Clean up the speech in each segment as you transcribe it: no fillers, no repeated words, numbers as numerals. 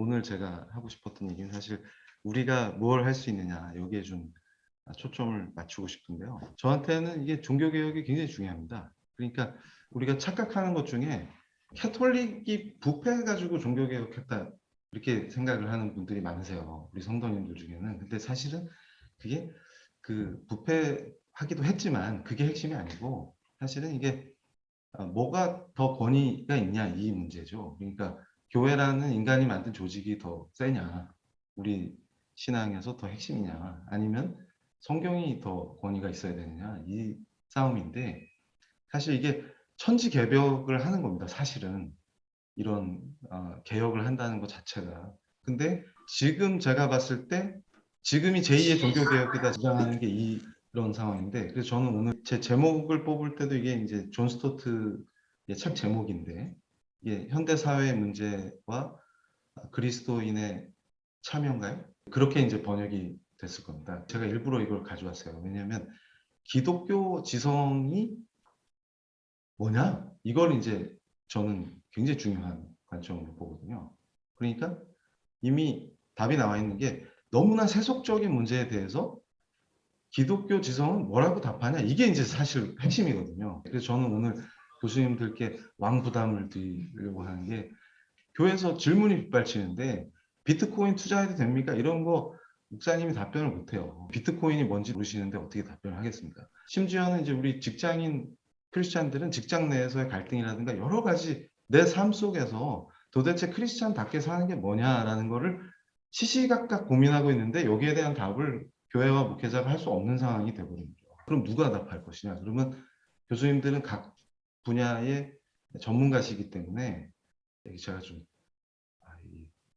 오늘 제가 하고 싶었던 얘기는 사실 우리가 뭘 할 수 있느냐 여기에 좀 초점을 맞추고 싶은데요. 저한테는 이게 종교개혁이 굉장히 중요합니다. 그러니까 우리가 착각하는 것 중에 캐톨릭이 부패해가지고 종교개혁했다 이렇게 생각을 하는 분들이 많으세요. 우리 성도님들 중에는. 근데 사실은 그게 그 부패하기도 했지만 그게 핵심이 아니고 사실은 이게 뭐가 더 권위가 있냐 이 문제죠. 그러니까 교회라는 인간이 만든 조직이 더 세냐, 우리 신앙에서 더 핵심이냐, 아니면 성경이 더 권위가 있어야 되느냐 이 싸움인데 사실 이게 천지개벽을 하는 겁니다. 사실은 이런 개혁을 한다는 것 자체가. 근데 지금 제가 봤을 때 지금이 제2의 종교개혁이다 주장하는 게 이런 상황인데 그래서 저는 오늘 제 제목을 뽑을 때도 이게 이제 존 스토트의 책 제목인데 이게 현대사회의 문제와 그리스도인의 참여인가요? 그렇게 이제 번역이 됐을 겁니다. 제가 일부러 이걸 가져왔어요. 왜냐하면 기독교 지성이 뭐냐? 이걸 이제 저는 굉장히 중요한 관점으로 보거든요. 그러니까 이미 답이 나와 있는 게 너무나 세속적인 문제에 대해서 기독교 지성은 뭐라고 답하냐? 이게 이제 사실 핵심이거든요. 그래서 저는 오늘 교수님들께 왕부담을 드리려고 하는 게 교회에서 질문이 빗발치는데 비트코인 투자해도 됩니까? 이런 거 목사님이 답변을 못해요. 비트코인이 뭔지 모르시는데 어떻게 답변을 하겠습니까? 심지어는 이제 우리 직장인 크리스찬들은 직장 내에서의 갈등이라든가 여러 가지 내 삶 속에서 도대체 크리스찬답게 사는 게 뭐냐라는 거를 시시각각 고민하고 있는데 여기에 대한 답을 교회와 목회자가 할 수 없는 상황이 되거든요. 그럼 누가 답할 것이냐? 그러면 교수님들은 각 분야의 전문가시기 때문에 제가 좀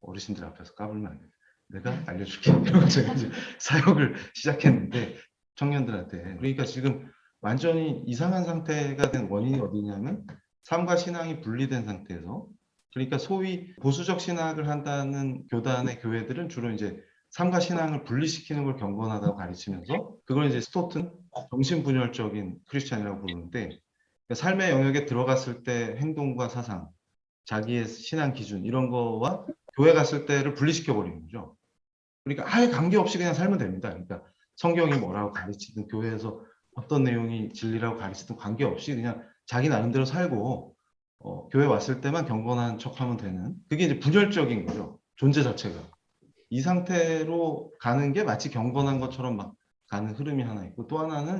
어르신들 앞에서 까불면 안 돼. 내가 알려줄게. 이러고 제가 이제 사역을 시작했는데 청년들한테. 그러니까 지금 완전히 이상한 상태가 된 원인이 어디냐면 삶과 신앙이 분리된 상태에서 그러니까 소위 보수적 신학을 한다는 교단의 교회들은 주로 이제 삶과 신앙을 분리시키는 걸 경건하다고 가르치면서 그걸 이제 스토튼 정신분열적인 크리스찬이라고 부르는데 그러니까 삶의 영역에 들어갔을 때 행동과 사상 자기의 신앙 기준 이런 거와 교회 갔을 때를 분리시켜 버리는 거죠. 그러니까 아예 관계없이 그냥 살면 됩니다. 그러니까 성경이 뭐라고 가르치든 교회에서 어떤 내용이 진리라고 가르치든 관계없이 그냥 자기 나름대로 살고 교회 왔을 때만 경건한 척하면 되는 그게 이제 분열적인 거죠. 존재 자체가. 이 상태로 가는 게 마치 경건한 것처럼 막 가는 흐름이 하나 있고 또 하나는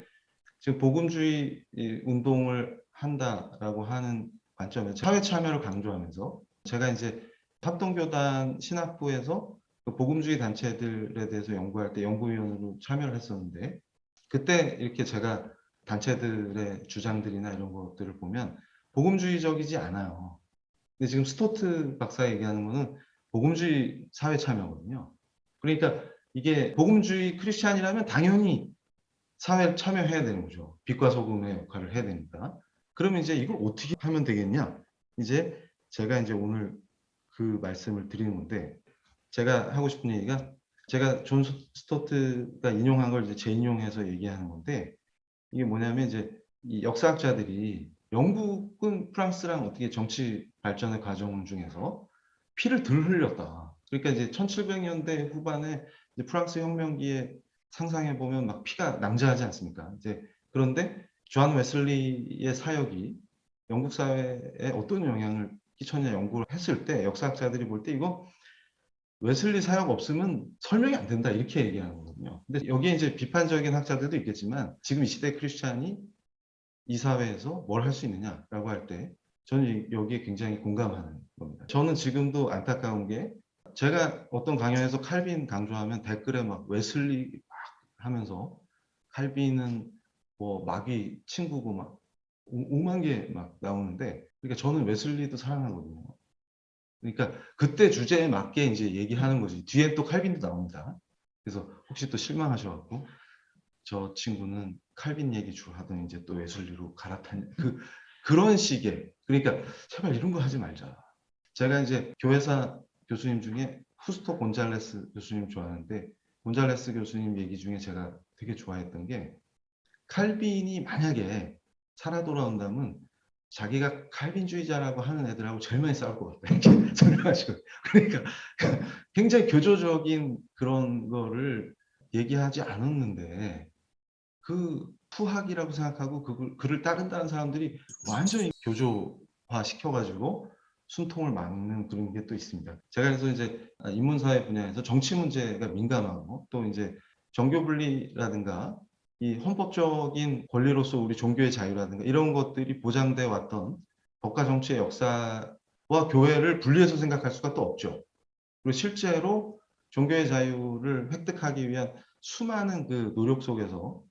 지금 복음주의 운동을 한다라고 하는 관점에서 사회 참여를 강조하면서 제가 이제 합동교단 신학부에서 그 복음주의 단체들에 대해서 연구할 때 연구위원으로 참여를 했었는데 그때 이렇게 제가 단체들의 주장들이나 이런 것들을 보면 복음주의적이지 않아요. 근데 지금 스토트 박사 얘기하는 거는 복음주의 사회 참여거든요. 그러니까 이게 복음주의 크리스찬이라면 당연히 사회에 참여해야 되는 거죠. 빛과 소금의 역할을 해야 되니까. 그러면 이제 이걸 어떻게 하면 되겠냐? 이제 제가 이제 오늘 그 말씀을 드리는 건데 제가 하고 싶은 얘기가 제가 존 스토트가 인용한 걸 이제 재인용해서 얘기하는 건데 이게 뭐냐면 이제 이 역사학자들이 영국은 프랑스랑 어떻게 정치 발전의 과정 중에서 피를 덜 흘렸다. 그러니까 이제 1700년대 후반에 이제 프랑스 혁명기에 상상해 보면 막 피가 낭자하지 않습니까? 이제 그런데 존 웨슬리의 사역이 영국 사회에 어떤 영향을 끼쳤냐 연구를 했을 때 역사학자들이 볼 때 이거 웨슬리 사역 없으면 설명이 안 된다 이렇게 얘기하는 거거든요. 근데 여기에 이제 비판적인 학자들도 있겠지만 지금 이 시대 크리스찬이 이 사회에서 뭘 할 수 있느냐라고 할 때 저는 여기에 굉장히 공감하는 겁니다. 저는 지금도 안타까운 게 제가 어떤 강연에서 칼빈 강조하면 댓글에 막 웨슬리 막 하면서 칼빈은 뭐 마귀 친구고 막 오만 개 막 나오는데 그러니까 저는 웨슬리도 사랑하거든요. 그러니까 그때 주제에 맞게 이제 얘기하는 거지. 뒤에 또 칼빈도 나옵니다. 그래서 혹시 또 실망하셔갖고 저 친구는 칼빈 얘기 주로 하더니 이제 또 웨슬리로 갈아탄 그런 식의 그러니까 제발 이런 거 하지 말자. 제가 이제 교회사 교수님 중에 후스토 곤잘레스 교수님 좋아하는데 곤잘레스 교수님 얘기 중에 제가 되게 좋아했던 게 칼빈이 만약에 살아 돌아온다면 자기가 칼빈주의자라고 하는 애들하고 제일 많이 싸울 것 같다. 이렇게 설명하시고. 그러니까 굉장히 교조적인 그런 거를 얘기하지 않았는데 그 푸학이라고 생각하고 그를 따른다는 사람들이 완전히 교조화 시켜가지고 숨통을 막는 그런 게 또 있습니다. 제가 그래서 이제 인문사회 분야에서 정치 문제가 민감하고 또 이제 정교 분리라든가 이 헌법적인 권리로서 우리 종교의 자유라든가 이런 것들이 보장돼 왔던 법과 정치의 역사와 교회를 분리해서 생각할 수가 또 없죠. 그리고 실제로 종교의 자유를 획득하기 위한 수많은 그 노력 속에서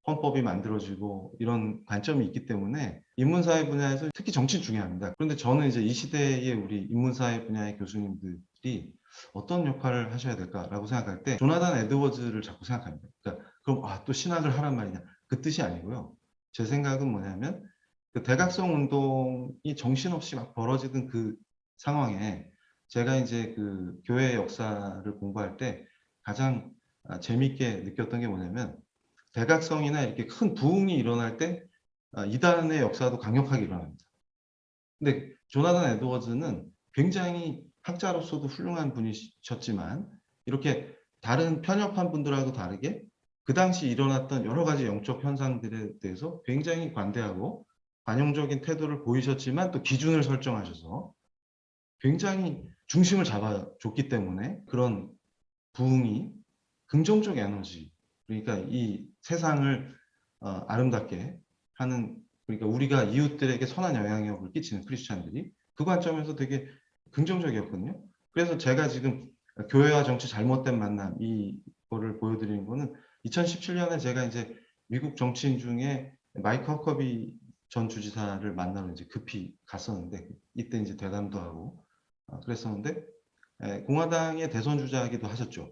헌법이 만들어지고 이런 관점이 있기 때문에 인문사회 분야에서 특히 정치는 중요합니다. 그런데 저는 이제 이 시대의 우리 인문사회 분야의 교수님들이 어떤 역할을 하셔야 될까라고 생각할 때 조나단 에드워즈를 자꾸 생각합니다. 그러니까 그럼 또 신학을 하란 말이냐 그 뜻이 아니고요. 제 생각은 뭐냐면 그 대각성 운동이 정신없이 막 벌어지던 그 상황에 제가 이제 그 교회 역사를 공부할 때 가장 재밌게 느꼈던 게 뭐냐면 대각성이나 이렇게 큰 부흥이 일어날 때 이단의 역사도 강력하게 일어납니다. 근데 조나단 에드워즈는 굉장히 학자로서도 훌륭한 분이셨지만 이렇게 다른 편협한 분들하고 다르게 그 당시 일어났던 여러 가지 영적 현상들에 대해서 굉장히 관대하고 관용적인 태도를 보이셨지만 또 기준을 설정하셔서 굉장히 중심을 잡아줬기 때문에 그런 부흥이 긍정적 에너지, 그러니까 이 세상을 아름답게 하는, 그러니까 우리가 이웃들에게 선한 영향력을 끼치는 크리스찬들이 그 관점에서 되게 긍정적이었거든요. 그래서 제가 지금 교회와 정치 잘못된 만남 이거를 보여드리는 거는 2017년에 제가 이제 미국 정치인 중에 마이크 허커비 전 주지사를 만나러 이제 급히 갔었는데 이때 이제 대담도 하고 그랬었는데 공화당의 대선 주자이기도 하셨죠.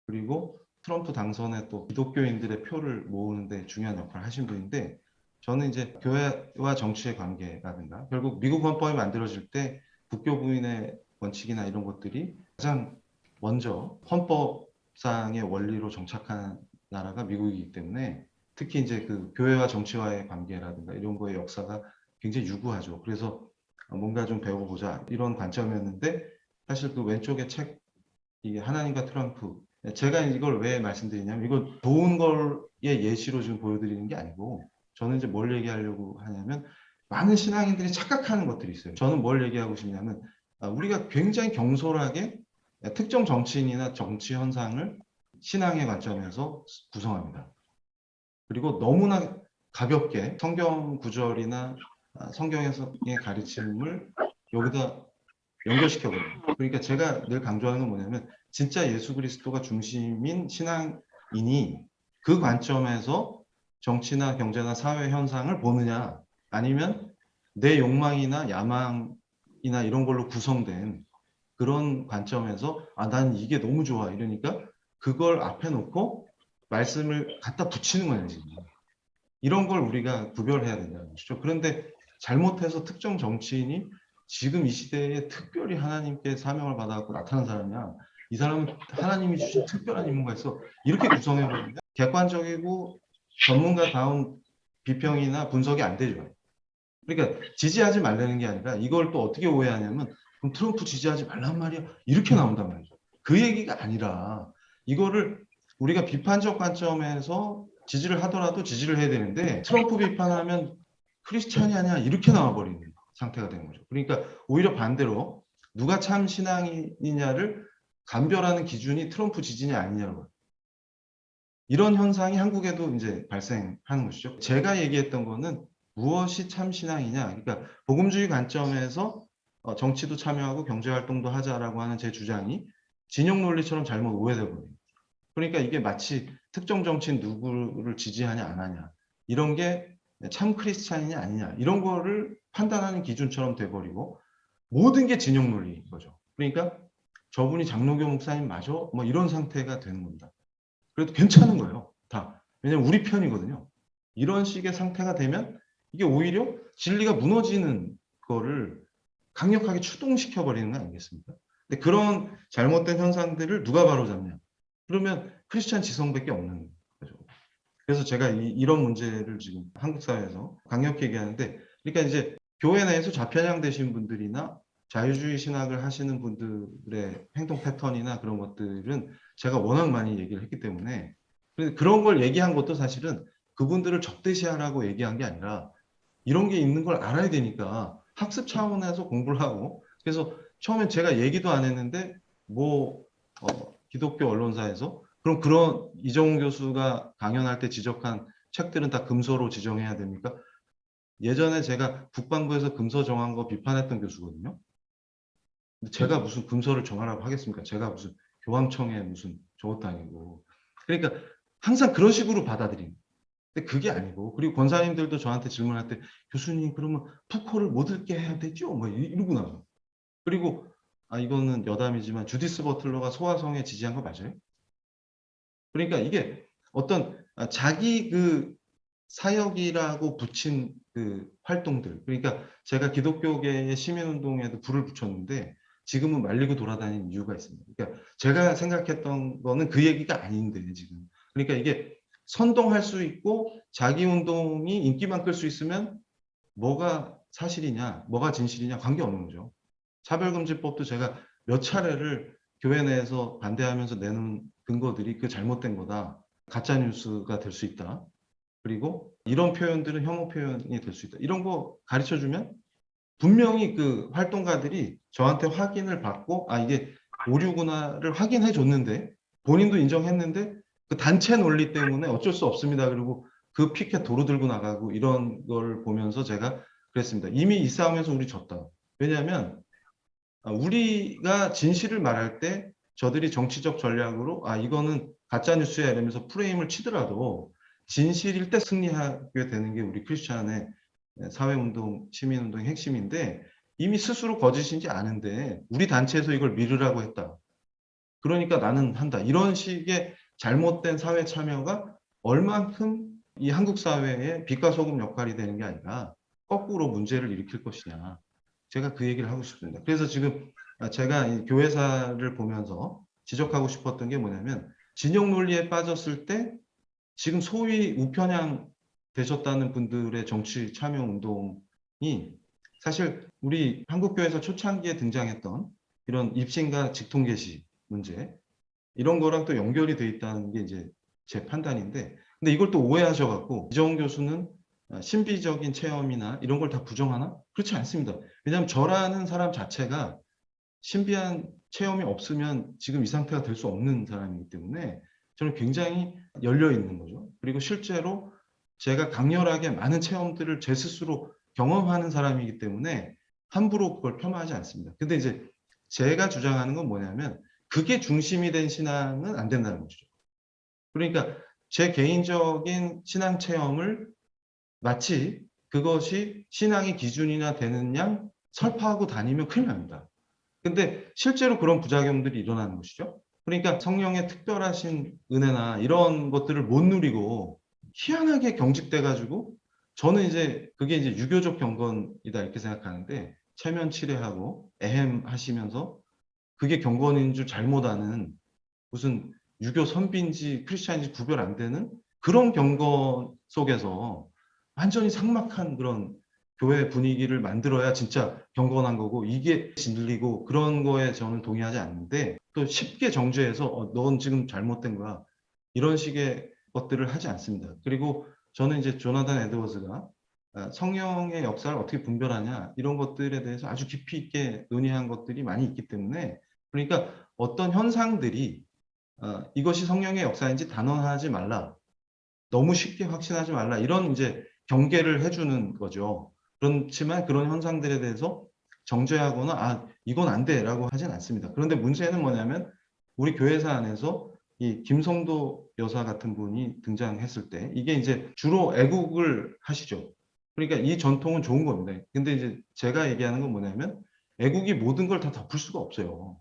그리고 트럼프 당선에 또 기독교인들의 표를 모으는데 중요한 역할을 하신 분인데 저는 이제 교회와 정치의 관계라든가 결국 미국 헌법이 만들어질 때 국교 부인의 원칙이나 이런 것들이 가장 먼저 헌법상의 원리로 정착한 나라가 미국이기 때문에 특히 이제 그 교회와 정치와의 관계라든가 이런 거의 역사가 굉장히 유구하죠. 그래서 뭔가 좀 배워보자 이런 관점이었는데 사실 그 왼쪽의 책 이게 하나님과 트럼프 제가 이걸 왜 말씀드리냐면 이거 좋은 걸의 예시로 지금 보여드리는 게 아니고 저는 이제 뭘 얘기하려고 하냐면 많은 신앙인들이 착각하는 것들이 있어요. 저는 뭘 얘기하고 싶냐면 우리가 굉장히 경솔하게 특정 정치인이나 정치 현상을 신앙의 관점에서 구성합니다. 그리고 너무나 가볍게 성경 구절이나 성경에서의 가르침을 여기다 연결시켜버려요. 그러니까 제가 늘 강조하는 건 뭐냐면 진짜 예수 그리스도가 중심인 신앙인이 그 관점에서 정치나 경제나 사회 현상을 보느냐 아니면 내 욕망이나 야망이나 이런 걸로 구성된 그런 관점에서 난 이게 너무 좋아 이러니까 그걸 앞에 놓고 말씀을 갖다 붙이는 거예요. 지금. 이런 걸 우리가 구별해야 된다는 것이죠. 그런데 잘못해서 특정 정치인이 지금 이 시대에 특별히 하나님께 사명을 받아갖고 나타난 사람이야. 이 사람은 하나님이 주신 특별한 임무가 있어. 이렇게 구성해버리면 객관적이고 전문가다운 비평이나 분석이 안 되죠. 그러니까 지지하지 말라는 게 아니라 이걸 또 어떻게 오해하냐면 그럼 트럼프 지지하지 말란 말이야. 이렇게 나온단 말이죠. 그 얘기가 아니라 이거를 우리가 비판적 관점에서 지지를 하더라도 지지를 해야 되는데 트럼프 비판하면 크리스찬이 아니야 이렇게 나와버리는 상태가 되는 거죠. 그러니까 오히려 반대로 누가 참 신앙이냐를 감별하는 기준이 트럼프 지지냐 아니냐로 이런 현상이 한국에도 이제 발생하는 것이죠. 제가 얘기했던 거는 무엇이 참 신앙이냐, 그러니까 복음주의 관점에서 정치도 참여하고 경제활동도 하자라고 하는 제 주장이 진영 논리처럼 잘못 오해되고 버려요. 그러니까 이게 마치 특정 정치인 누구를 지지하냐 안 하냐 이런 게 참 크리스찬이냐 아니냐 이런 거를 판단하는 기준처럼 돼버리고 모든 게 진영 논리인 거죠. 그러니까 저분이 장로교 목사님 맞아? 뭐 이런 상태가 되는 겁니다. 그래도 괜찮은 거예요. 다. 왜냐면 우리 편이거든요. 이런 식의 상태가 되면 이게 오히려 진리가 무너지는 거를 강력하게 추동시켜 버리는 거 아니겠습니까? 근데 그런 잘못된 현상들을 누가 바로잡냐? 그러면 크리스찬 지성밖에 없는 거죠. 그래서 제가 이런 문제를 지금 한국 사회에서 강력히 얘기하는데, 그러니까 이제 교회 내에서 좌편향 되신 분들이나 자유주의 신학을 하시는 분들의 행동 패턴이나 그런 것들은 제가 워낙 많이 얘기를 했기 때문에 그런 걸 얘기한 것도 사실은 그분들을 적대시하라고 얘기한 게 아니라 이런 게 있는 걸 알아야 되니까 학습 차원에서 공부를 하고 그래서 처음엔 제가 얘기도 안 했는데 뭐 기독교 언론사에서 그럼 그런 이정훈 교수가 강연할 때 지적한 책들은 다 금서로 지정해야 됩니까? 예전에 제가 국방부에서 금서 정한 거 비판했던 교수거든요. 근데 제가 무슨 금서를 정하라고 하겠습니까? 제가 무슨 교황청에 무슨 저것도 아니고. 그러니까 항상 그런 식으로 받아들인. 근데 그게 아니고 그리고 권사님들도 저한테 질문할 때 교수님 그러면 푸코를 못 읽게 해야 되죠? 뭐 이러고 나서 그리고 이거는 여담이지만 주디스 버틀러가 소화성에 지지한 거 맞아요? 그러니까 이게 어떤 자기 그 사역이라고 붙인 그 활동들 그러니까 제가 기독교계의 시민운동에도 불을 붙였는데 지금은 말리고 돌아다니는 이유가 있습니다. 그러니까 제가 생각했던 거는 그 얘기가 아닌데 지금 그러니까 이게 선동할 수 있고 자기 운동이 인기만 끌 수 있으면 뭐가 사실이냐 뭐가 진실이냐 관계없는 거죠. 차별금지법도 제가 몇 차례를 교회 내에서 반대하면서 내는 근거들이 그 잘못된 거다. 가짜뉴스가 될 수 있다. 그리고 이런 표현들은 혐오 표현이 될 수 있다. 이런 거 가르쳐 주면 분명히 그 활동가들이 저한테 확인을 받고 이게 오류구나를 확인해 줬는데 본인도 인정했는데 그 단체 논리 때문에 어쩔 수 없습니다. 그리고 그 피켓 도로 들고 나가고 이런 걸 보면서 제가 그랬습니다. 이미 이 싸움에서 우리 졌다. 왜냐하면 우리가 진실을 말할 때 저들이 정치적 전략으로 이거는 가짜뉴스야 이러면서 프레임을 치더라도 진실일 때 승리하게 되는 게 우리 크리스찬의 사회운동, 시민운동의 핵심인데 이미 스스로 거짓인지 아는데 우리 단체에서 이걸 미루라고 했다. 그러니까 나는 한다. 이런 식의 잘못된 사회 참여가 얼만큼 이 한국 사회의 빛과 소금 역할이 되는 게 아니라 거꾸로 문제를 일으킬 것이냐. 제가 그 얘기를 하고 싶습니다. 그래서 지금 제가 이 교회사를 보면서 지적하고 싶었던 게 뭐냐면 진영 논리에 빠졌을 때 지금 소위 우편향 되셨다는 분들의 정치 참여 운동이 사실 우리 한국교회에서 초창기에 등장했던 이런 입신과 직통 계시 문제 이런 거랑 또 연결이 돼 있다는 게 이제 제 판단인데 근데 이걸 또 오해하셔갖고 이정훈 교수는 신비적인 체험이나 이런 걸 다 부정하나? 그렇지 않습니다. 왜냐하면 저라는 사람 자체가 신비한 체험이 없으면 지금 이 상태가 될 수 없는 사람이기 때문에 저는 굉장히 열려 있는 거죠. 그리고 실제로 제가 강렬하게 많은 체험들을 제 스스로 경험하는 사람이기 때문에 함부로 그걸 폄하하지 않습니다. 근데 이제 제가 주장하는 건 뭐냐면 그게 중심이 된 신앙은 안 된다는 거죠. 그러니까 제 개인적인 신앙 체험을 마치 그것이 신앙의 기준이나 되는 양 설파하고 다니면 큰일 납니다. 근데 실제로 그런 부작용들이 일어나는 것이죠. 그러니까 성령의 특별하신 은혜나 이런 것들을 못 누리고 희한하게 경직돼 가지고 저는 이제 그게 이제 유교적 경건이다 이렇게 생각하는데 체면 치레하고 애헴 하시면서 그게 경건인 줄 잘못 아는 무슨 유교 선비인지 크리스찬인지 구별 안 되는 그런 경건 속에서 완전히 삭막한 그런 교회 분위기를 만들어야 진짜 경건한 거고 이게 진리고 그런 거에 저는 동의하지 않는데 또 쉽게 정죄해서 넌 지금 잘못된 거야 이런 식의 것들을 하지 않습니다. 그리고 저는 이제 조나단 에드워즈가 성령의 역사를 어떻게 분별하냐 이런 것들에 대해서 아주 깊이 있게 논의한 것들이 많이 있기 때문에 그러니까 어떤 현상들이 이것이 성령의 역사인지 단언하지 말라. 너무 쉽게 확신하지 말라. 이런 이제 경계를 해주는 거죠. 그렇지만 그런 현상들에 대해서 정죄하거나 이건 안 돼라고 하진 않습니다. 그런데 문제는 뭐냐면 우리 교회사 안에서 이 김성도 여사 같은 분이 등장했을 때 이게 이제 주로 애국을 하시죠. 그러니까 이 전통은 좋은 겁니다. 근데 이제 제가 얘기하는 건 뭐냐면 애국이 모든 걸 다 덮을 수가 없어요.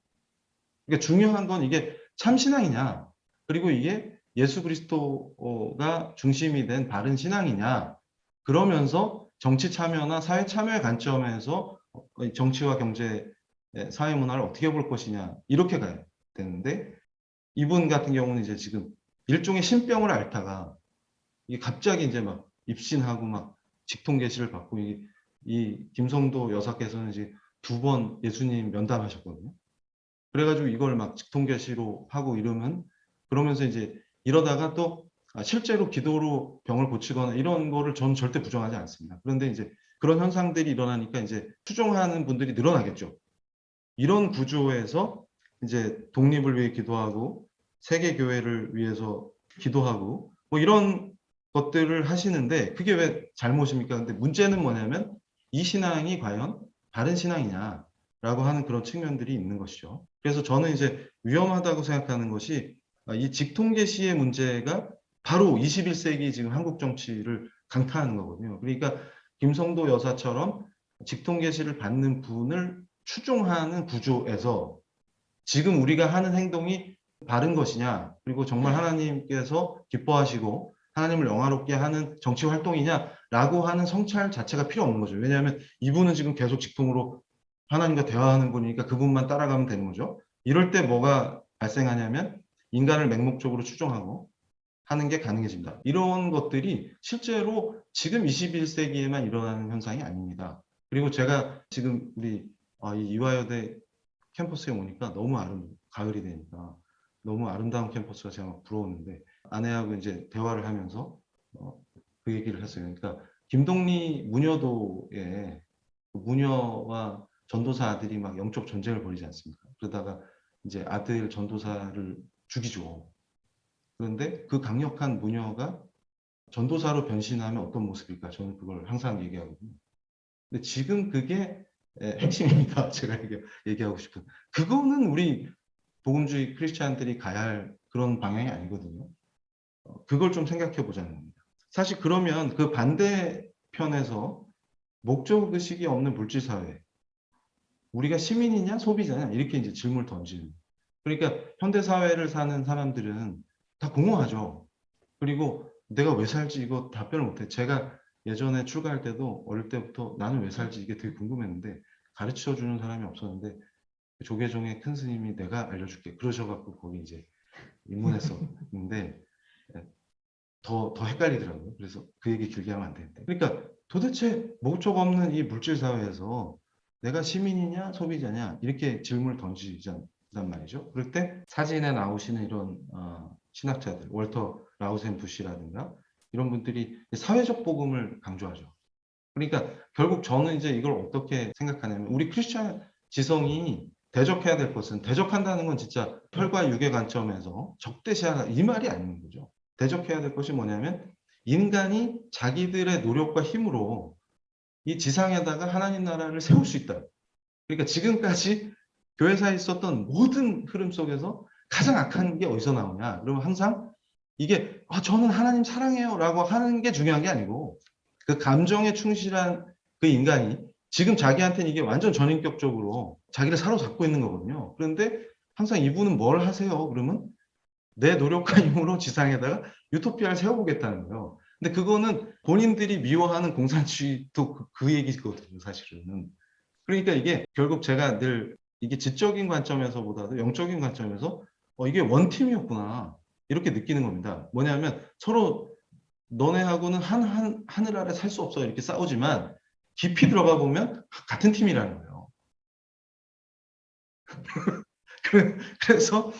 그러니까 중요한 건 이게 참신앙이냐, 그리고 이게 예수 그리스도가 중심이 된 바른 신앙이냐, 그러면서 정치 참여나 사회 참여의 관점에서 정치와 경제, 사회 문화를 어떻게 볼 것이냐, 이렇게 가야 되는데, 이분 같은 경우는 이제 지금 일종의 신병을 앓다가, 이게 갑자기 이제 막 입신하고 막 직통 계시를 받고, 이 김성도 여사께서는 이제 2번 예수님 면담하셨거든요. 그래가지고 이걸 막 직통계시로 하고 이러면, 그러면서 이제 이러다가 또 실제로 기도로 병을 고치거나 이런 거를 저는 절대 부정하지 않습니다. 그런데 이제 그런 현상들이 일어나니까 이제 추종하는 분들이 늘어나겠죠. 이런 구조에서 이제 독립을 위해 기도하고 세계 교회를 위해서 기도하고 뭐 이런 것들을 하시는데 그게 왜 잘못입니까? 근데 문제는 뭐냐면 이 신앙이 과연 바른 신앙이냐라고 하는 그런 측면들이 있는 것이죠. 그래서 저는 이제 위험하다고 생각하는 것이 이 직통계시의 문제가 바로 21세기 지금 한국 정치를 강타하는 거거든요. 그러니까 김성도 여사처럼 직통계시를 받는 분을 추종하는 구조에서 지금 우리가 하는 행동이 바른 것이냐, 그리고 정말 하나님께서 기뻐하시고 하나님을 영화롭게 하는 정치 활동이냐라고 하는 성찰 자체가 필요 없는 거죠. 왜냐하면 이분은 지금 계속 직통으로 하나님과 대화하는 분이니까 그분만 따라가면 되는 거죠. 이럴 때 뭐가 발생하냐면 인간을 맹목적으로 추종하고 하는 게 가능해집니다. 이런 것들이 실제로 지금 21세기에만 일어나는 현상이 아닙니다. 그리고 제가 지금 우리 이 이화여대 캠퍼스에 오니까 너무 가을이 되니까 너무 아름다운 캠퍼스가 제가 부러웠는데 아내하고 이제 대화를 하면서 그 얘기를 했어요. 그러니까 김동리 무녀도에 그 무녀와 전도사 아들이 막 영적 전쟁을 벌이지 않습니까? 그러다가 이제 아들 전도사를 죽이죠. 그런데 그 강력한 무녀가 전도사로 변신하면 어떤 모습일까? 저는 그걸 항상 얘기하거든요. 근데 지금 그게 핵심입니다. 제가 얘기하고 싶은. 그거는 우리 복음주의 크리스찬들이 가야 할 그런 방향이 아니거든요. 그걸 좀 생각해 보자는 겁니다. 사실 그러면 그 반대편에서 목적의식이 없는 물질사회, 우리가 시민이냐 소비자냐 이렇게 이제 질문을 던지는. 그러니까 현대사회를 사는 사람들은 다 공허하죠. 그리고 내가 왜 살지 이거 답변을 못해. 제가 예전에 출가할 때도 어릴 때부터 나는 왜 살지 이게 되게 궁금했는데 가르쳐 주는 사람이 없었는데 조계종의 큰 스님이 내가 알려줄게 그러셔갖고 거기 이제 입문했었는데 더 헷갈리더라고요. 그래서 그 얘기 길게 하면 안 되는데. 그러니까 도대체 목적 없는 이 물질 사회에서 내가 시민이냐 소비자냐 이렇게 질문을 던지잔 말이죠. 그럴 때 사진에 나오시는 이런 신학자들, 월터 라우센 부시라든가 이런 분들이 사회적 복음을 강조하죠. 그러니까 결국 저는 이제 이걸 어떻게 생각하냐면 우리 크리스천 지성이 대적해야 될 것은 대적한다는 건 진짜 혈과 육의 관점에서 적대시하다 이 말이 아닌 거죠. 대적해야 될 것이 뭐냐면 인간이 자기들의 노력과 힘으로 이 지상에다가 하나님 나라를 세울 수 있다. 그러니까 지금까지 교회사에 있었던 모든 흐름 속에서 가장 악한 게 어디서 나오냐? 그러면 항상 이게 저는 하나님 사랑해요라고 하는 게 중요한 게 아니고 그 감정에 충실한 그 인간이 지금 자기한테는 이게 완전 전인격적으로 자기를 사로잡고 있는 거거든요. 그런데 항상 이분은 뭘 하세요? 그러면 내 노력과 힘으로 지상에다가 유토피아를 세워보겠다는 거예요. 근데 그거는 본인들이 미워하는 공산주의도 그 얘기거든요, 사실은. 그러니까 이게 결국 제가 늘 이게 지적인 관점에서보다도 영적인 관점에서 이게 원팀이었구나. 이렇게 느끼는 겁니다. 뭐냐면 서로 너네하고는 하늘 아래 살 수 없어. 이렇게 싸우지만 깊이 들어가 보면 같은 팀이라는 거예요. 그래서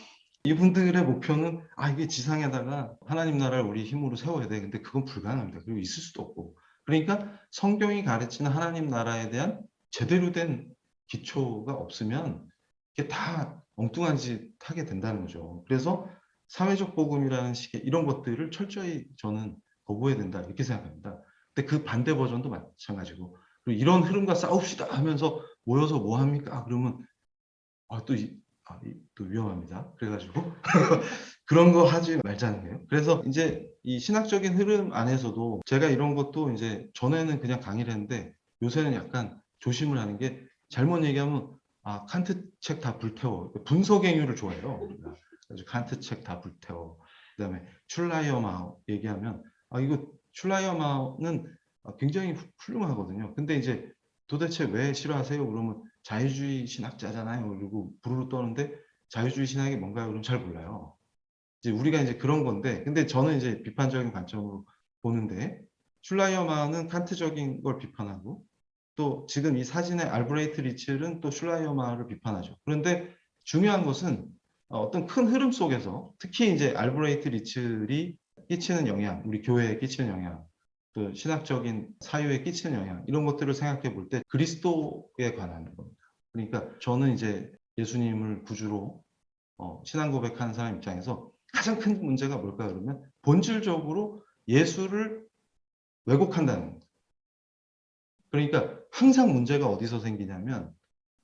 이분들의 목표는 이게 지상에다가 하나님 나라를 우리 힘으로 세워야 돼. 근데 그건 불가능합니다. 그리고 있을 수도 없고. 그러니까 성경이 가르치는 하나님 나라에 대한 제대로 된 기초가 없으면 이게 다 엉뚱한 짓 하게 된다는 거죠. 그래서 사회적 복음이라는 식의 이런 것들을 철저히 저는 거부해야 된다 이렇게 생각합니다. 근데 그 반대 버전도 마찬가지고 그리고 이런 흐름과 싸웁시다 하면서 모여서 뭐 합니까? 그러면 또 또 위험합니다. 그래가지고 그런 거 하지 말자는 거예요. 그래서 이제 이 신학적인 흐름 안에서도 제가 이런 것도 이제 전에는 그냥 강의를 했는데 요새는 약간 조심을 하는 게 잘못 얘기하면 칸트 책 다 불태워. 분석행위를 좋아해요. 그래서 칸트 책 다 불태워. 그다음에 슐라이어마우 얘기하면 이거 슐라이어마우는 굉장히 훌륭하거든요. 근데 이제 도대체 왜 싫어하세요? 그러면 자유주의 신학자잖아요. 그리고 부르르 떠는데 자유주의 신학이 뭔가요? 그럼 잘 몰라요. 이제 우리가 이제 그런 건데, 근데 저는 이제 비판적인 관점으로 보는데, 슐라이어마는 칸트적인 걸 비판하고, 또 지금 이 사진의 알브레이트 리첼은 또 슐라이어마를 비판하죠. 그런데 중요한 것은 어떤 큰 흐름 속에서 특히 이제 알브레이트 리첼이 끼치는 영향, 우리 교회에 끼치는 영향, 또 신학적인 사유에 끼치는 영향 이런 것들을 생각해 볼 때 그리스도에 관한 겁니다. 그러니까 저는 이제 예수님을 구주로 신앙 고백하는 사람 입장에서 가장 큰 문제가 뭘까 그러면 본질적으로 예수를 왜곡한다는 겁니다. 그러니까 항상 문제가 어디서 생기냐면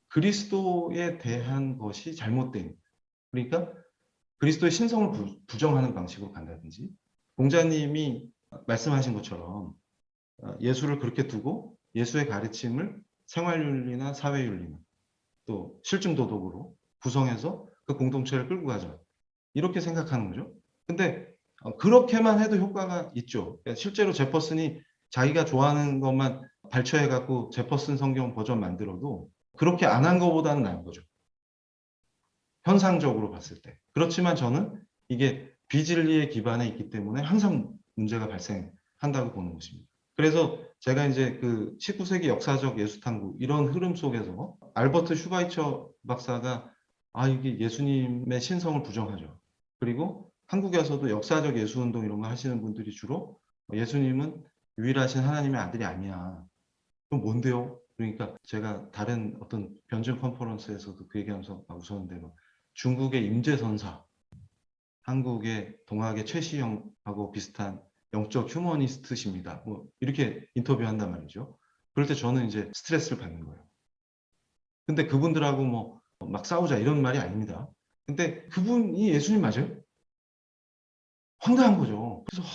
그리스도에 대한 것이 잘못된, 그러니까 그리스도의 신성을 부정하는 방식으로 간다든지, 공자님이 말씀하신 것처럼 예수를 그렇게 두고 예수의 가르침을 생활윤리나 사회윤리나 또 실증도덕으로 구성해서 그 공동체를 끌고 가자, 이렇게 생각하는 거죠. 근데 그렇게만 해도 효과가 있죠. 그러니까 실제로 제퍼슨이 자기가 좋아하는 것만 발췌해갖고 제퍼슨 성경 버전 만들어도 그렇게 안 한 것보다는 나은 거죠. 현상적으로 봤을 때. 그렇지만 저는 이게 비진리의 기반에 있기 때문에 항상 문제가 발생한다고 보는 것입니다. 그래서 제가 이제 그 19세기 역사적 예수탐구 이런 흐름 속에서 알버트 슈바이처 박사가 이게 예수님의 신성을 부정하죠. 그리고 한국에서도 역사적 예수운동 이런 거 하시는 분들이 주로 예수님은 유일하신 하나님의 아들이 아니야. 그럼 뭔데요? 그러니까 제가 다른 어떤 변증 컨퍼런스에서도 그 얘기하면서 막 웃었는데 중국의 임재선사, 한국의 동학의 최시영하고 비슷한 영적 휴머니스트십니다. 뭐 이렇게 인터뷰한단 말이죠. 그럴 때 저는 이제 스트레스를 받는 거예요. 근데 그분들하고 뭐 막 싸우자 이런 말이 아닙니다. 근데 그분이 예수님 맞아요? 황당한 거죠. 그래서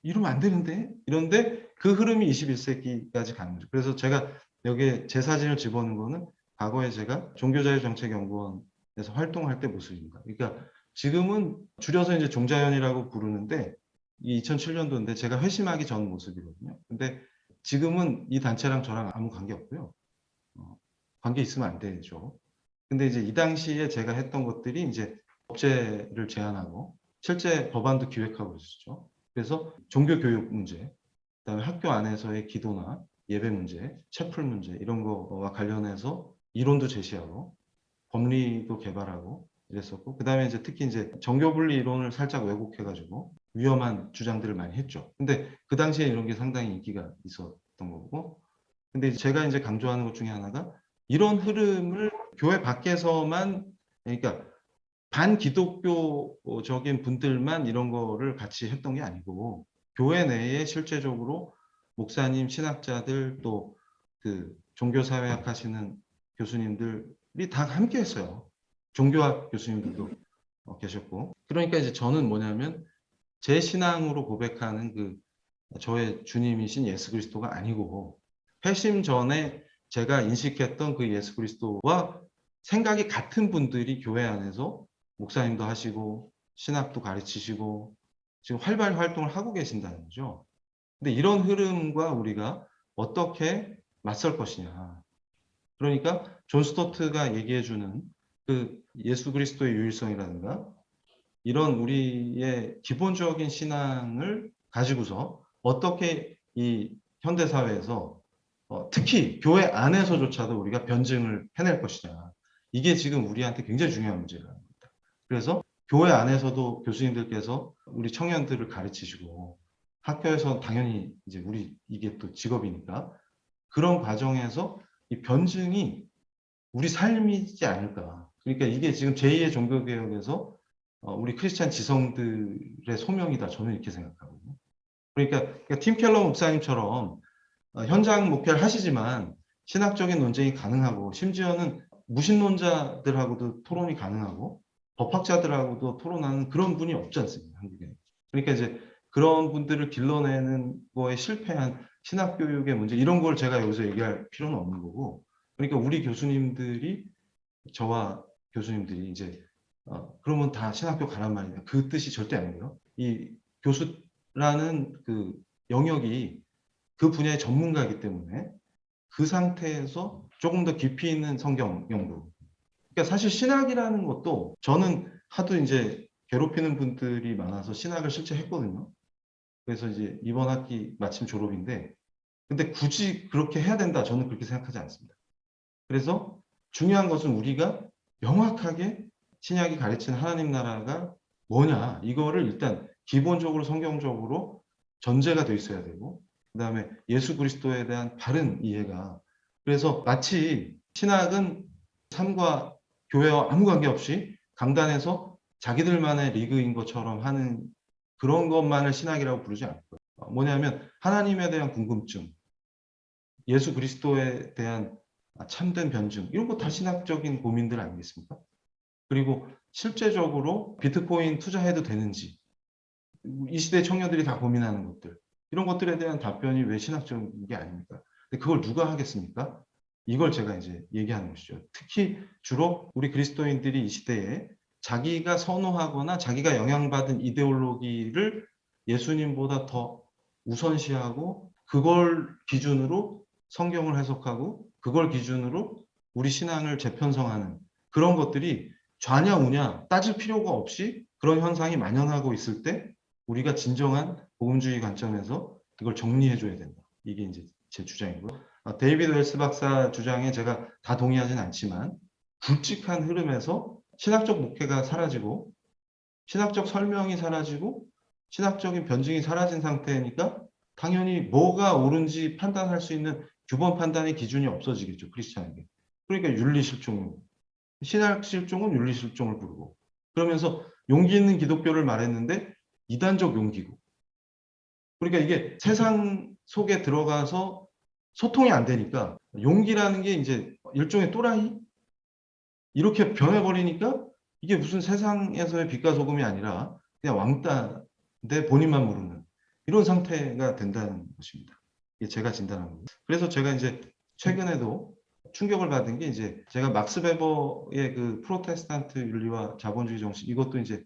이러면 안 되는데? 이런데 그 흐름이 21세기까지 가는 거죠. 그래서 제가 여기에 제 사진을 집어넣은 거는 과거에 제가 종교자유정책연구원에서 활동할 때 모습입니다. 그러니까 지금은 줄여서 이제 종자연이라고 부르는데 이 2007년도인데 제가 회심하기 전 모습이거든요. 근데 지금은 이 단체랑 저랑 아무 관계 없고요. 관계 있으면 안 되죠. 근데 이제 이 당시에 제가 했던 것들이 이제 법제를 제안하고 실제 법안도 기획하고 있었죠. 그래서 종교교육 문제, 그다음에 학교 안에서의 기도나 예배 문제, 채플 문제 이런 거와 관련해서 이론도 제시하고 법리도 개발하고 이랬었고, 그다음에 이제 특히 이제 정교분리 이론을 살짝 왜곡해가지고 위험한 주장들을 많이 했죠. 근데 그 당시에 이런 게 상당히 인기가 있었던 거고, 근데 제가 이제 강조하는 것 중에 하나가 이런 흐름을 교회 밖에서만, 그러니까 반기독교적인 분들만 이런 거를 같이 했던 게 아니고 교회 내에 실제적으로 목사님, 신학자들 또 그 종교사회학 하시는 교수님들이 다 함께 했어요. 종교학 교수님들도 계셨고. 그러니까 이제 저는 뭐냐면 제 신앙으로 고백하는 그 저의 주님이신 예수 그리스도가 아니고 회심 전에 제가 인식했던 그 예수 그리스도와 생각이 같은 분들이 교회 안에서 목사님도 하시고 신학도 가르치시고 지금 활발히 활동을 하고 계신다는 거죠. 근데 이런 흐름과 우리가 어떻게 맞설 것이냐. 그러니까 존 스토트가 얘기해주는 그 예수 그리스도의 유일성이라든가 이런 우리의 기본적인 신앙을 가지고서 어떻게 이 현대사회에서 특히 교회 안에서조차도 우리가 변증을 해낼 것이냐. 이게 지금 우리한테 굉장히 중요한 문제라는 겁니다. 그래서 교회 안에서도 교수님들께서 우리 청년들을 가르치시고 학교에서 당연히 이제 우리 이게 또 직업이니까 그런 과정에서 이 변증이 우리 삶이지 않을까. 그러니까 이게 지금 제2의 종교개혁에서 우리 크리스찬 지성들의 소명이다. 저는 이렇게 생각하거든요. 그러니까 팀 켈러 목사님처럼 현장 목회를 하시지만 신학적인 논쟁이 가능하고 심지어는 무신론자들하고도 토론이 가능하고 법학자들하고도 토론하는 그런 분이 없지 않습니까? 한국에. 그러니까 이제 그런 분들을 길러내는 거에 실패한 신학교육의 문제 이런 걸 제가 여기서 얘기할 필요는 없는 거고, 그러니까 우리 교수님들이 저와 교수님들이 이제 그러면 다 신학교 가란 말이냐, 그 뜻이 절대 아니고요. 이 교수라는 그 영역이 그 분야의 전문가이기 때문에 그 상태에서 조금 더 깊이 있는 성경 연구. 그러니까 사실 신학이라는 것도 저는 하도 이제 괴롭히는 분들이 많아서 신학을 실제 했거든요. 그래서 이제 이번 학기 마침 졸업인데 근데 굳이 그렇게 해야 된다. 저는 그렇게 생각하지 않습니다. 그래서 중요한 것은 우리가 명확하게 신약이 가르치는 하나님 나라가 뭐냐, 이거를 일단 기본적으로 성경적으로 전제가 돼 있어야 되고, 그다음에 예수 그리스도에 대한 바른 이해가, 그래서 마치 신학은 삶과 교회와 아무 관계없이 강단에서 자기들만의 리그인 것처럼 하는 그런 것만을 신학이라고 부르지 않고요. 뭐냐면 하나님에 대한 궁금증, 예수 그리스도에 대한 참된 변증, 이런 거 다 신학적인 고민들 아니겠습니까? 그리고 실제적으로 비트코인 투자해도 되는지, 이 시대 청년들이 다 고민하는 것들, 이런 것들에 대한 답변이 왜 신학적인 게 아닙니까? 근데 그걸 누가 하겠습니까? 이걸 제가 이제 얘기하는 것이죠. 특히 주로 우리 그리스도인들이 이 시대에 자기가 선호하거나 자기가 영향받은 이데올로기를 예수님보다 더 우선시하고, 그걸 기준으로 성경을 해석하고, 그걸 기준으로 우리 신앙을 재편성하는 그런 것들이 좌냐 우냐 따질 필요가 없이 그런 현상이 만연하고 있을 때, 우리가 진정한 복음주의 관점에서 이걸 정리해 줘야 된다. 이게 이제 제 주장이고요. 데이비드 웰스 박사 주장에 제가 다 동의하진 않지만, 굵직한 흐름에서 신학적 목회가 사라지고 신학적 설명이 사라지고 신학적인 변증이 사라진 상태니까 당연히 뭐가 옳은지 판단할 수 있는 규범 판단의 기준이 없어지겠죠, 크리스찬에게. 그러니까 윤리실종, 신학실종은 윤리실종을 부르고, 그러면서 용기 있는 기독교를 말했는데 이단적 용기고, 그러니까 이게 세상 속에 들어가서 소통이 안 되니까 용기라는 게 이제 일종의 또라이? 이렇게 변해버리니까 이게 무슨 세상에서의 빛과 소금이 아니라 그냥 왕따인데 본인만 모르는 이런 상태가 된다는 것입니다. 이게 제가 진단한 거고. 그래서 제가 이제 최근에도 충격을 받은 게, 이제 제가 막스 베버의 그 프로테스탄트 윤리와 자본주의 정신, 이것도 이제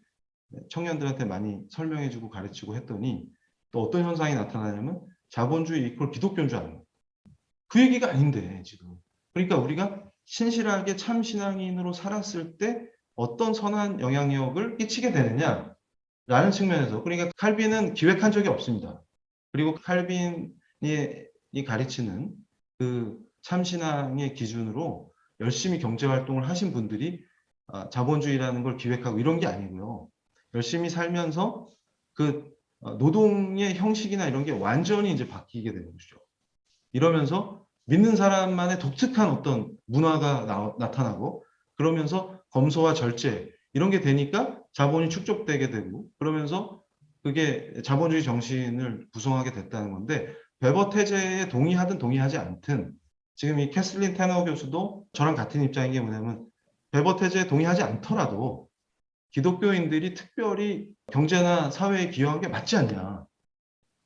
청년들한테 많이 설명해주고 가르치고 했더니 또 어떤 현상이 나타나냐면 자본주의 이퀄 기독교인 줄 아는 거예요. 그 얘기가 아닌데 지금. 그러니까 우리가 신실하게 참 신앙인으로 살았을 때 어떤 선한 영향력을 끼치게 되느냐라는 측면에서, 그러니까 칼빈은 기획한 적이 없습니다. 그리고 칼빈이 가르치는 그 참신앙의 기준으로 열심히 경제활동을 하신 분들이 자본주의라는 걸 기획하고 이런 게 아니고요. 열심히 살면서 그 노동의 형식이나 이런 게 완전히 이제 바뀌게 되는 것이죠. 이러면서 믿는 사람만의 독특한 어떤 문화가 나타나고, 그러면서 검소와 절제 이런 게 되니까 자본이 축적되게 되고, 그러면서 그게 자본주의 정신을 구성하게 됐다는 건데, 베버 태제에 동의하든 동의하지 않든 지금 이 캐슬린 테너 교수도 저랑 같은 입장인 게 뭐냐면, 베버 태제에 동의하지 않더라도 기독교인들이 특별히 경제나 사회에 기여한 게 맞지 않냐.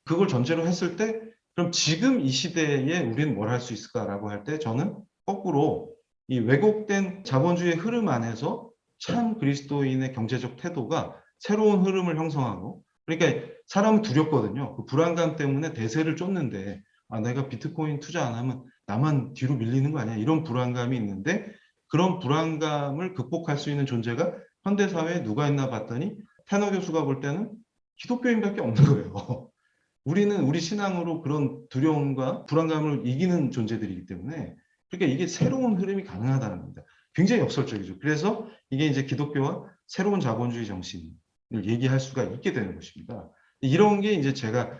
그걸 전제로 했을 때 그럼 지금 이 시대에 우리는 뭘 할 수 있을까라고 할 때, 저는 거꾸로 이 왜곡된 자본주의 흐름 안에서 참 그리스도인의 경제적 태도가 새로운 흐름을 형성하고, 그러니까 사람은 두렵거든요. 그 불안감 때문에 대세를 쫓는데, 내가 비트코인 투자 안 하면 나만 뒤로 밀리는 거 아니야, 이런 불안감이 있는데, 그런 불안감을 극복할 수 있는 존재가 현대사회에 누가 있나 봤더니 테너 교수가 볼 때는 기독교인밖에 없는 거예요. 우리는 우리 신앙으로 그런 두려움과 불안감을 이기는 존재들이기 때문에, 그러니까 이게 새로운 흐름이 가능하다는 겁니다. 굉장히 역설적이죠. 그래서 이게 이제 기독교와 새로운 자본주의 정신을 얘기할 수가 있게 되는 것입니다. 이런 게 이제 제가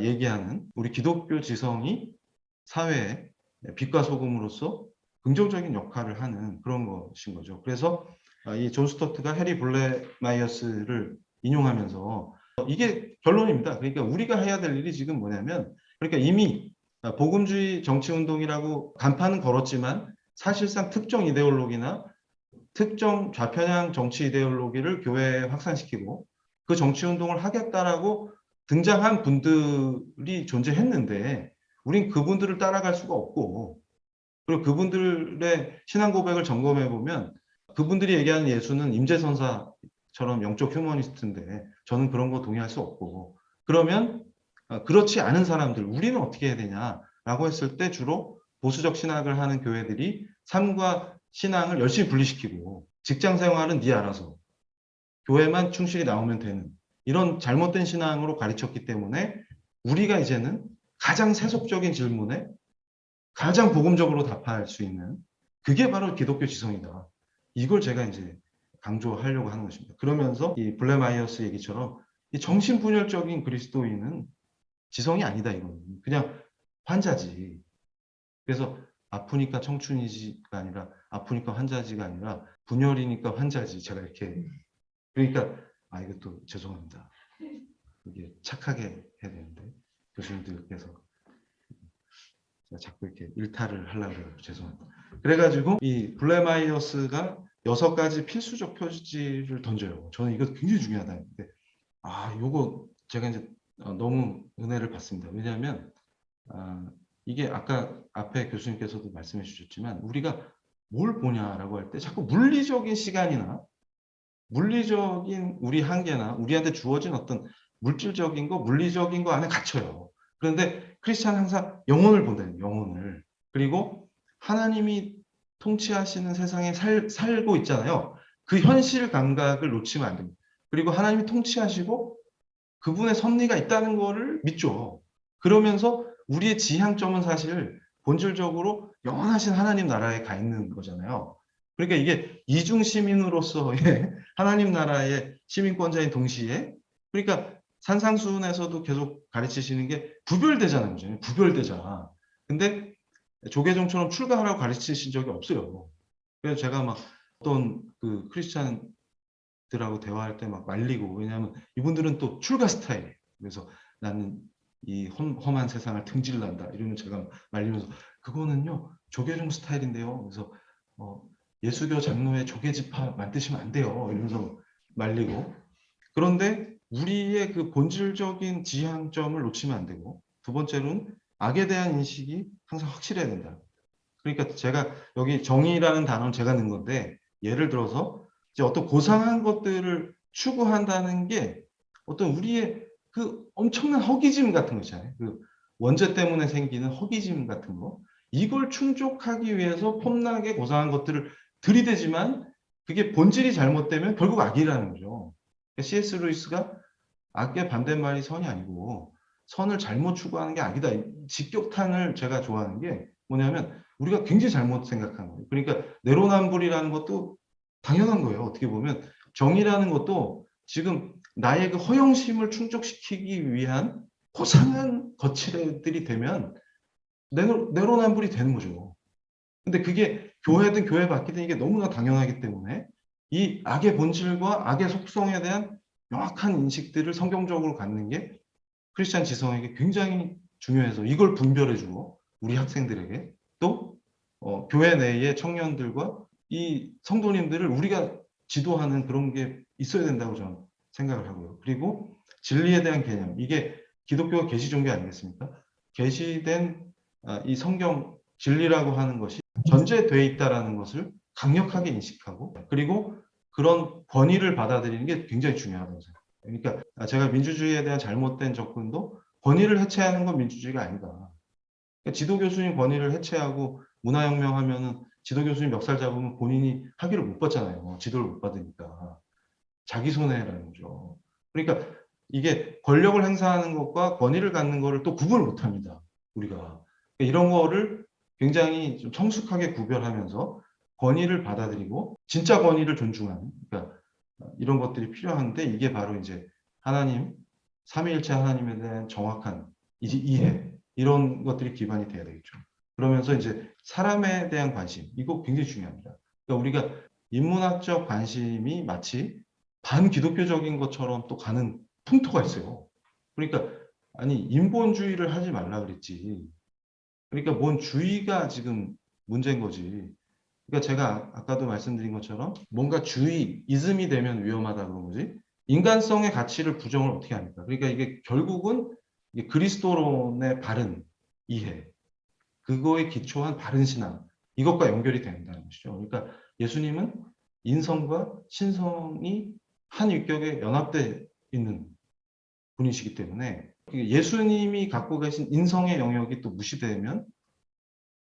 얘기하는 우리 기독교 지성이 사회에 빛과 소금으로서 긍정적인 역할을 하는 그런 것인 거죠. 그래서 이 존 스토트가 해리 블레마이어스를 인용하면서 이게 결론입니다. 그러니까 우리가 해야 될 일이 지금 뭐냐면, 그러니까 이미 복음주의 정치운동이라고 간판은 걸었지만 사실상 특정 이데올로기나 특정 좌편향 정치 이데올로기를 교회에 확산시키고 그 정치운동을 하겠다라고 등장한 분들이 존재했는데, 우린 그분들을 따라갈 수가 없고, 그리고 그분들의 신앙 고백을 점검해 보면 그분들이 얘기하는 예수는 임재선사처럼 영적 휴머니스트인데 저는 그런 거 동의할 수 없고, 그러면 그렇지 않은 사람들 우리는 어떻게 해야 되냐라고 했을 때 주로 보수적 신학을 하는 교회들이 삶과 신앙을 열심히 분리시키고, 직장 생활은 네 알아서 교회만 충실히 나오면 되는 이런 잘못된 신앙으로 가르쳤기 때문에, 우리가 이제는 가장 세속적인 질문에 가장 복음적으로 답할 수 있는 그게 바로 기독교 지성이다. 이걸 제가 이제 강조하려고 하는 것입니다. 그러면서 이 블레마이어스 얘기처럼 이 정신분열적인 그리스도인은 지성이 아니다. 이거는 그냥 환자지. 그래서 아프니까 청춘이지가 아니라 아프니까 환자지가 아니라 분열이니까 환자지. 제가 이렇게 그러니까 이것도 죄송합니다. 이게 착하게 해야 되는데 교수님들께서 제가 자꾸 이렇게 일탈을 하려고 해요. 죄송합니다. 그래가지고 이 블레마이어스가 6가지 필수적 표지를 던져요. 저는 이거 굉장히 중요하다 했는데 요거 제가 이제 너무 은혜를 받습니다. 왜냐하면 이게 아까 앞에 교수님께서도 말씀해 주셨지만 우리가 뭘 보냐라고 할 때 자꾸 물리적인 시간이나 물리적인 우리 한계나 우리한테 주어진 어떤 물질적인 거, 물리적인 거 안에 갇혀요. 그런데 크리스찬은 항상 영혼을 본다는 영혼을. 그리고 하나님이 통치하시는 세상에 살고 있잖아요. 그 현실 감각을 놓치면 안 됩니다. 그리고 하나님이 통치하시고 그분의 섭리가 있다는 거를 믿죠. 그러면서 우리의 지향점은 사실 본질적으로 영원하신 하나님 나라에 가 있는 거잖아요. 그러니까 이게 이중 시민으로서의 하나님 나라의 시민권자인 동시에 그러니까 산상수훈에서도 계속 가르치시는 게 구별되자는 거죠. 구별되자. 근데 조계종처럼 출가하라고 가르치신 적이 없어요. 그래서 제가 막 어떤 그 크리스찬들하고 대화할 때 막 말리고 왜냐하면 이분들은 또 출가 스타일이에요. 그래서 나는 이 험한 세상을 등질난다 이러면 제가 말리면서 그거는요 조계종 스타일인데요. 그래서 예수교 장로의 조계지파 만드시면 안 돼요. 이러면서 말리고 그런데 우리의 그 본질적인 지향점을 놓치면 안 되고 두 번째로는 악에 대한 인식이 항상 확실해야 된다. 그러니까 제가 여기 정의라는 단어는 제가 넣은 건데 예를 들어서 이제 어떤 고상한 것들을 추구한다는 게 어떤 우리의 그 엄청난 허기짐 같은 거 있잖아요. 그 원죄 때문에 생기는 허기짐 같은 거. 이걸 충족하기 위해서 폼나게 고상한 것들을 들이대지만 그게 본질이 잘못되면 결국 악이라는 거죠. C.S. 루이스가 악의 반대말이 선이 아니고 선을 잘못 추구하는 게 악이다. 직격탄을 제가 좋아하는 게 뭐냐면 우리가 굉장히 잘못 생각하는 거예요. 그러니까 내로남불이라는 것도 당연한 거예요. 어떻게 보면 정의라는 것도 지금 나의 그 허영심을 충족시키기 위한 고상한 거칠애들이 되면 내로남불이 되는 거죠. 근데 그게 교회든 교회 밖이든 이게 너무나 당연하기 때문에 이 악의 본질과 악의 속성에 대한 명확한 인식들을 성경적으로 갖는 게 크리스찬 지성에게 굉장히 중요해서 이걸 분별해주고 우리 학생들에게 또 교회 내의 청년들과 이 성도님들을 우리가 지도하는 그런 게 있어야 된다고 저는 생각을 하고요. 그리고 진리에 대한 개념 이게 기독교가 계시 종교 아니겠습니까? 계시된 이 성경 진리라고 하는 것이 전제되어 있다라는 것을 강력하게 인식하고 그리고 그런 권위를 받아들이는 게 굉장히 중요하다고 생각합니다. 그러니까 제가 민주주의에 대한 잘못된 접근도 권위를 해체하는 건 민주주의가 아니다. 그러니까 지도교수님 권위를 해체하고 문화혁명 하면은 지도교수님 멱살 잡으면 본인이 학위를 못 받잖아요. 지도를 못 받으니까. 자기 손해라는 거죠. 그러니까 이게 권력을 행사하는 것과 권위를 갖는 거를 또 구분을 못 합니다. 우리가. 그러니까 이런 거를 굉장히 좀 성숙하게 구별하면서 권위를 받아들이고 진짜 권위를 존중하는 그러니까 이런 것들이 필요한데 이게 바로 이제 하나님 삼위일체 하나님에 대한 정확한 이해 이런 것들이 기반이 돼야 되겠죠. 그러면서 이제 사람에 대한 관심 이거 굉장히 중요합니다. 그러니까 우리가 인문학적 관심이 마치 반기독교적인 것처럼 또 가는 풍토가 있어요. 그러니까 아니 인본주의를 하지 말라 그랬지. 그러니까 뭔 주의가 지금 문제인 거지. 그러니까 제가 아까도 말씀드린 것처럼 뭔가 주의, 이즘이 되면 위험하다 그런 거지. 인간성의 가치를 부정을 어떻게 합니까? 그러니까 이게 결국은 이게 그리스도론의 바른 이해, 그거에 기초한 바른 신앙, 이것과 연결이 된다는 것이죠. 그러니까 예수님은 인성과 신성이 한 윗격에 연합되어 있는 분이시기 때문에 예수님이 갖고 계신 인성의 영역이 또 무시되면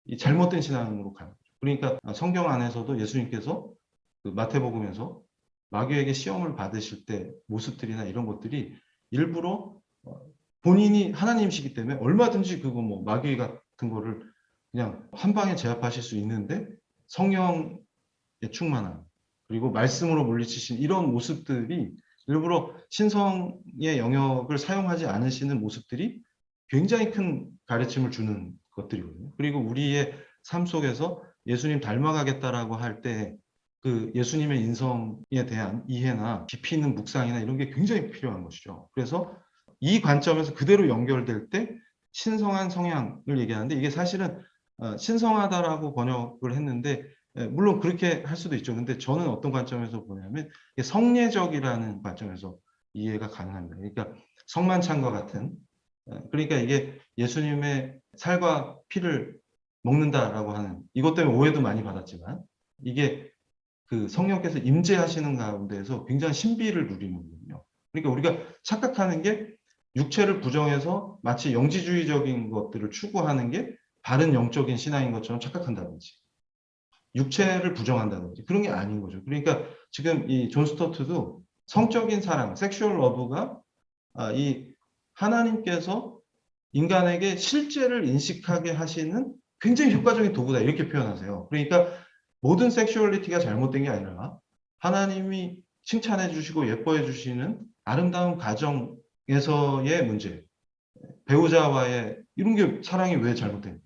이 잘못된 신앙으로 가는 거죠. 그러니까 성경 안에서도 예수님께서 그 마태복음에서 마귀에게 시험을 받으실 때 모습들이나 이런 것들이 일부러 본인이 하나님이시기 때문에 얼마든지 그거 뭐 마귀 같은 거를 그냥 한 방에 제압하실 수 있는데 성령의 충만함 그리고 말씀으로 물리치신 이런 모습들이 일부러 신성의 영역을 사용하지 않으시는 모습들이 굉장히 큰 가르침을 주는 것들이거든요. 그리고 우리의 삶 속에서 예수님 닮아가겠다라고 할 때 그 예수님의 인성에 대한 이해나 깊이 있는 묵상이나 이런 게 굉장히 필요한 것이죠. 그래서 이 관점에서 그대로 연결될 때 신성한 성향을 얘기하는데 이게 사실은 신성하다라고 번역을 했는데 물론 그렇게 할 수도 있죠. 근데 저는 어떤 관점에서 보냐면 성례적이라는 관점에서 이해가 가능합니다. 그러니까 성만찬과 같은 그러니까 이게 예수님의 살과 피를 먹는다라고 하는 이것 때문에 오해도 많이 받았지만 이게 그 성령께서 임재하시는 가운데에서 굉장히 신비를 누리는 거거든요. 그러니까 우리가 착각하는 게 육체를 부정해서 마치 영지주의적인 것들을 추구하는 게 바른 영적인 신앙인 것처럼 착각한다든지 육체를 부정한다든지 그런 게 아닌 거죠. 그러니까 지금 이 존 스토트도 성적인 사랑, 섹슈얼 러브가 이 하나님께서 인간에게 실제를 인식하게 하시는 굉장히 효과적인 도구다 이렇게 표현하세요. 그러니까 모든 섹슈얼리티가 잘못된 게 아니라 하나님이 칭찬해 주시고 예뻐해 주시는 아름다운 가정에서의 문제, 배우자와의 이런 게 사랑이 왜 잘못된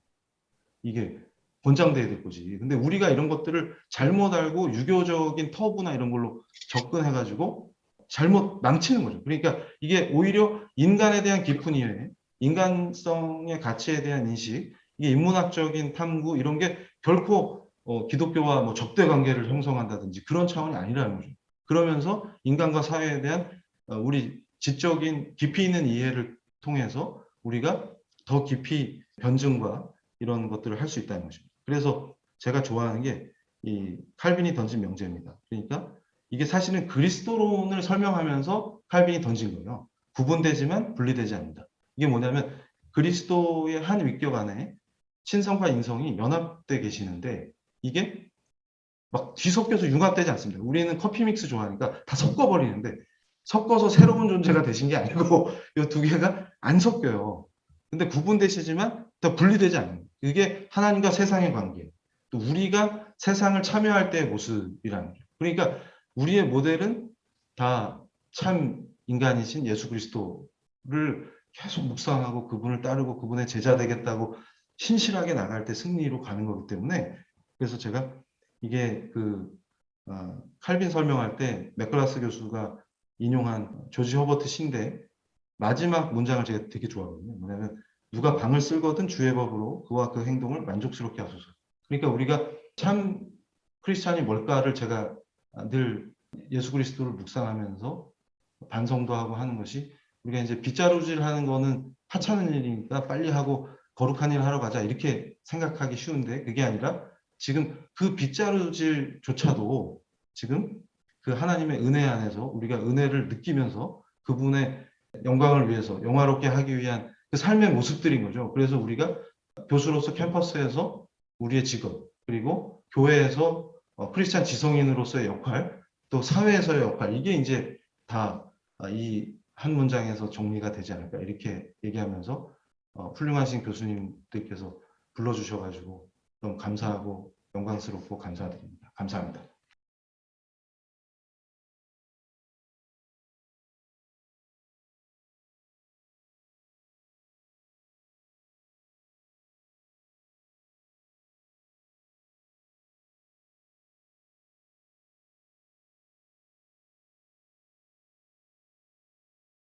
이게 권장돼야 될 거지. 근데 우리가 이런 것들을 잘못 알고 유교적인 터부나 이런 걸로 접근해가지고 잘못 망치는 거죠. 그러니까 이게 오히려 인간에 대한 깊은 이해, 인간성의 가치에 대한 인식, 이게 인문학적인 탐구 이런 게 결코 기독교와 뭐 적대 관계를 형성한다든지 그런 차원이 아니라는 거죠. 그러면서 인간과 사회에 대한 우리 지적인 깊이 있는 이해를 통해서 우리가 더 깊이 변증과 이런 것들을 할 수 있다는 것입니다. 그래서 제가 좋아하는 게 이 칼빈이 던진 명제입니다. 그러니까 이게 사실은 그리스도론을 설명하면서 칼빈이 던진 거예요. 구분되지만 분리되지 않는다. 이게 뭐냐면 그리스도의 한 위격 안에 신성과 인성이 연합돼 계시는데 이게 막 뒤섞여서 융합되지 않습니다. 우리는 커피 믹스 좋아하니까 다 섞어버리는데 섞어서 새로운 존재가 되신 게 아니고 이 두 개가 안 섞여요. 근데 구분되시지만 다 분리되지 않는 그게 하나님과 세상의 관계 또 우리가 세상을 참여할 때의 모습이라는 거죠. 그러니까 우리의 모델은 다 참 인간이신 예수 그리스도를 계속 묵상하고 그분을 따르고 그분의 제자 되겠다고 신실하게 나갈 때 승리로 가는 거기 때문에 그래서 제가 이게 칼빈 설명할 때 맥글라스 교수가 인용한 조지 허버트 신대 마지막 문장을 제가 되게 좋아하거든요. 뭐냐면 누가 방을 쓸거든 주의 법으로 그와 그 행동을 만족스럽게 하소서. 그러니까 우리가 참 크리스찬이 뭘까를 제가 늘 예수 그리스도를 묵상하면서 반성도 하고 하는 것이 우리가 이제 빗자루질 하는 거는 하찮은 일이니까 빨리 하고 거룩한 일 하러 가자 이렇게 생각하기 쉬운데 그게 아니라 지금 그 빗자루질조차도 지금 그 하나님의 은혜 안에서 우리가 은혜를 느끼면서 그분의 영광을 위해서 영화롭게 하기 위한 그 삶의 모습들인 거죠. 그래서 우리가 교수로서 캠퍼스에서 우리의 직업 그리고 교회에서 크리스찬 지성인으로서의 역할 또 사회에서의 역할 이게 이제 다 이 한 문장에서 정리가 되지 않을까 이렇게 얘기하면서 훌륭하신 교수님들께서 불러주셔가지고 너무 감사하고 영광스럽고 감사드립니다. 감사합니다.